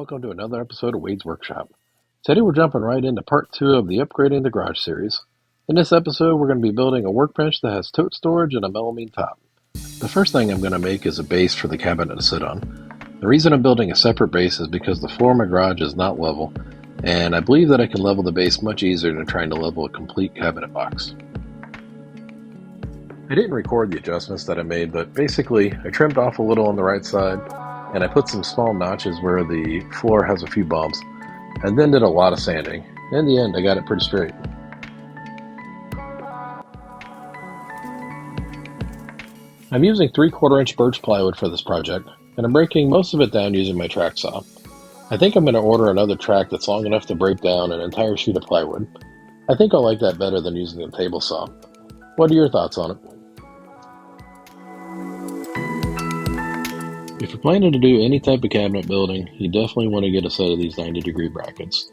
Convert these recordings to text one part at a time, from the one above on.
welcome to another episode of Wade's Workshop. Today we're jumping right into part 2 of the Upgrading the Garage series. In this episode we're going to be building a workbench that has tote storage and a melamine top. The first thing I'm going to make is a base for the cabinet to sit on. The reason I'm building a separate base is because the floor of my garage is not level, and I believe that I can level the base much easier than trying to level a complete cabinet box. I didn't record the adjustments that I made, but basically I trimmed off a little on the right side, and I put some small notches where the floor has a few bumps, and then did a lot of sanding. In the end, I got it pretty straight. I'm using 3/4 inch birch plywood for this project, and I'm breaking most of it down using my track saw. I think I'm going to order another track that's long enough to break down an entire sheet of plywood. I think I'll like that better than using a table saw. What are your thoughts on it? If you're planning to do any type of cabinet building, you definitely want to get a set of these 90-degree brackets.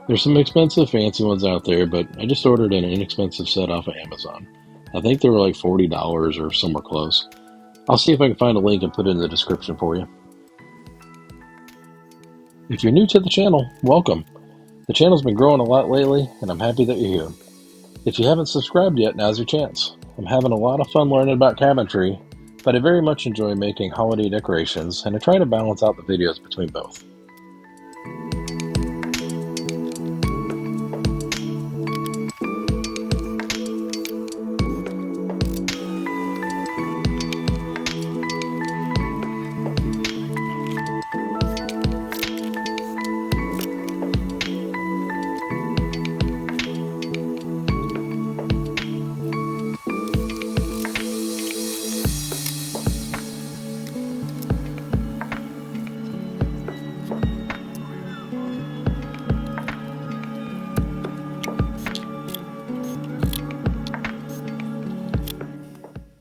There's some expensive fancy ones out there, but I just ordered an inexpensive set off of Amazon. I think they were like $40 or somewhere close. I'll see if I can find a link and put it in the description for you. If you're new to the channel, welcome. The channel's been growing a lot lately, and I'm happy that you're here. If you haven't subscribed yet, now's your chance. I'm having a lot of fun learning about cabinetry, but I very much enjoy making holiday decorations, and I try to balance out the videos between both.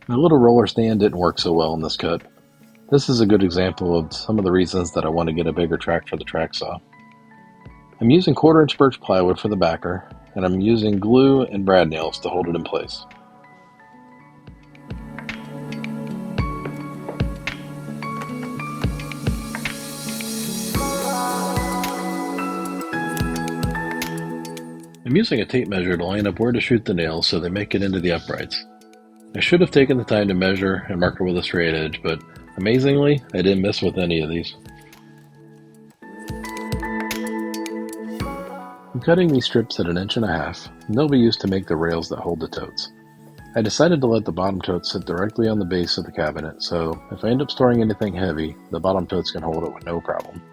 My little roller stand didn't work so well in this cut. This is a good example of some of the reasons that I want to get a bigger track for the track saw. I'm using 1/4 inch birch plywood for the backer, and I'm using glue and brad nails to hold it in place. I'm using a tape measure to line up where to shoot the nails so they make it into the uprights. I should have taken the time to measure and mark it with a straight edge, but amazingly, I didn't miss with any of these. I'm cutting these strips at 1.5 inches, and they'll be used to make the rails that hold the totes. I decided to let the bottom totes sit directly on the base of the cabinet, so if I end up storing anything heavy, the bottom totes can hold it with no problem.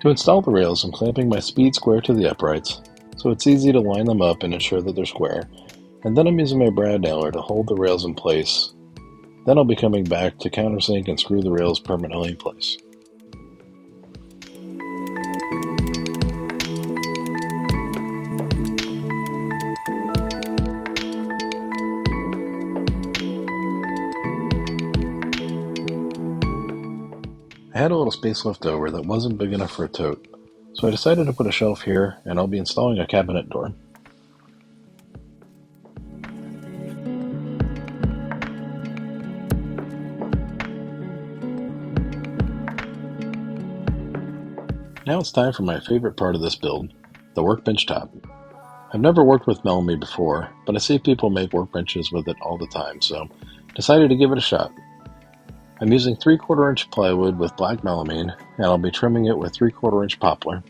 To install the rails, I'm clamping my speed square to the uprights, so it's easy to line them up and ensure that they're square, and then I'm using my brad nailer to hold the rails in place. Then I'll be coming back to countersink and screw the rails permanently in place. I had a little space left over that wasn't big enough for a tote, so I decided to put a shelf here, and I'll be installing a cabinet door. Now it's time for my favorite part of this build, the workbench top. I've never worked with melamine before, but I see people make workbenches with it all the time, so decided to give it a shot. I'm using 3/4 inch plywood with black melamine, and I'll be trimming it with 3/4 inch poplar.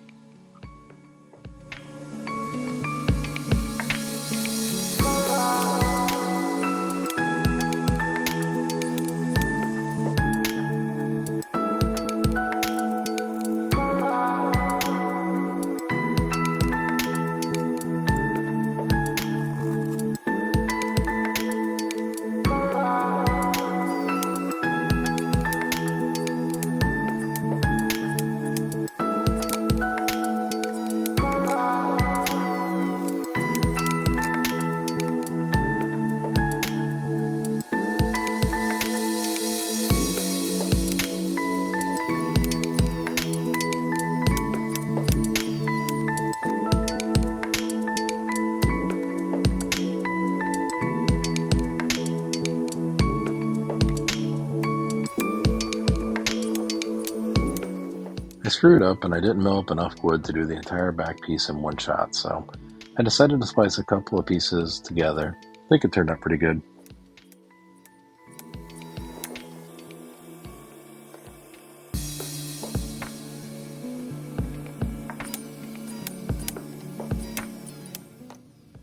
screwed up and I didn't mill up enough wood to do the entire back piece in one shot, so I decided to splice a couple of pieces together. I think it turned out pretty good.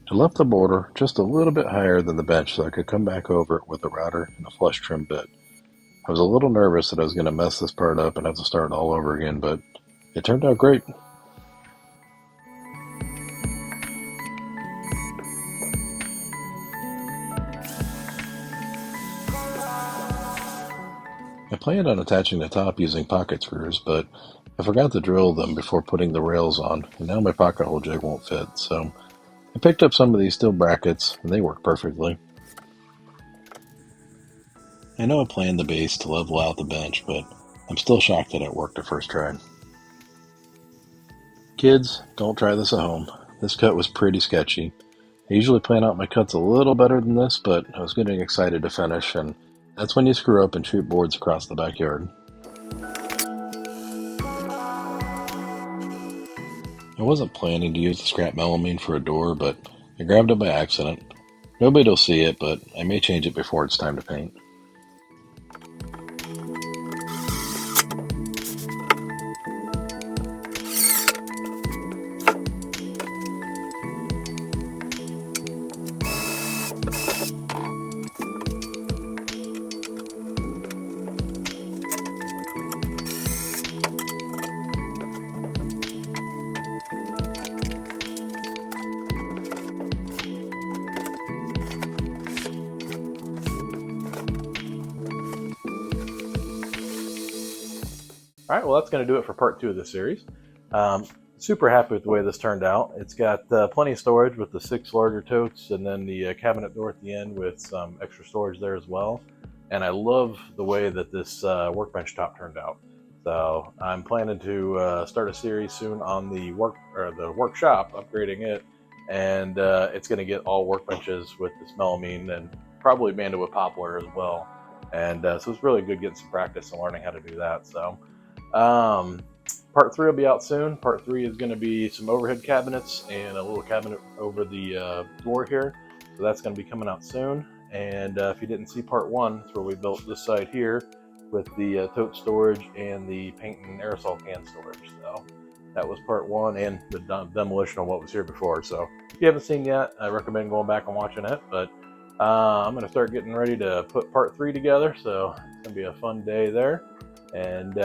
I left the border just a little bit higher than the bench so I could come back over it with a router and a flush trim bit. I was a little nervous that I was going to mess this part up and have to start all over again, but it turned out great. I planned on attaching the top using pocket screws, but I forgot to drill them before putting the rails on, and now my pocket hole jig won't fit, so I picked up some of these steel brackets, and they work perfectly. I know I planned the base to level out the bench, but I'm still shocked that it worked the first try. Kids, don't try this at home. This cut was pretty sketchy. I usually plan out my cuts a little better than this, but I was getting excited to finish, and that's when you screw up and shoot boards across the backyard. I wasn't planning to use the scrap melamine for a door, but I grabbed it by accident. Nobody will see it, but I may change it before it's time to paint. All right, well, that's going to do it for part 2 of this series. Super happy with the way this turned out. It's got plenty of storage with the 6 larger totes and then the cabinet door at the end with some extra storage there as well. And I love the way that this workbench top turned out. So I'm planning to start a series soon on the workshop, upgrading it, and it's going to get all workbenches with this melamine and probably banded with poplar as well. And so it's really good getting some practice and learning how to do that. So part 3 will be out soon. Part 3 is going to be some overhead cabinets and a little cabinet over the door here. So that's going to be coming out soon. And if you didn't see part 1, that's where we built this side here with the tote storage and the paint and aerosol can storage. So that was part 1 and the demolition of what was here before. So if you haven't seen yet, I recommend going back and watching it. But I'm going to start getting ready to put part 3 together. So it's going to be a fun day there. And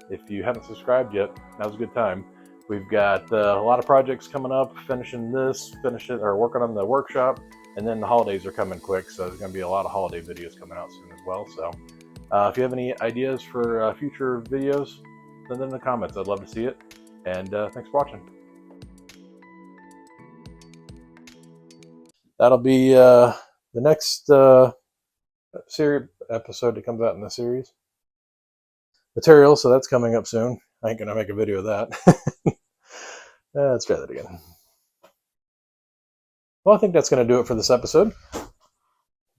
if you haven't subscribed yet, now's a good time. We've got a lot of projects coming up, working on the workshop, and then the holidays are coming quick, so there's going to be a lot of holiday videos coming out soon as well. So if you have any ideas for future videos, send them in the comments. I'd love to see it. And thanks for watching. That'll be the next series episode that comes out in the series. Material, so that's coming up soon. I ain't gonna make a video of that. Let's try that again. Well, I think that's gonna do it for this episode.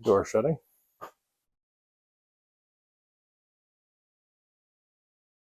Door shutting.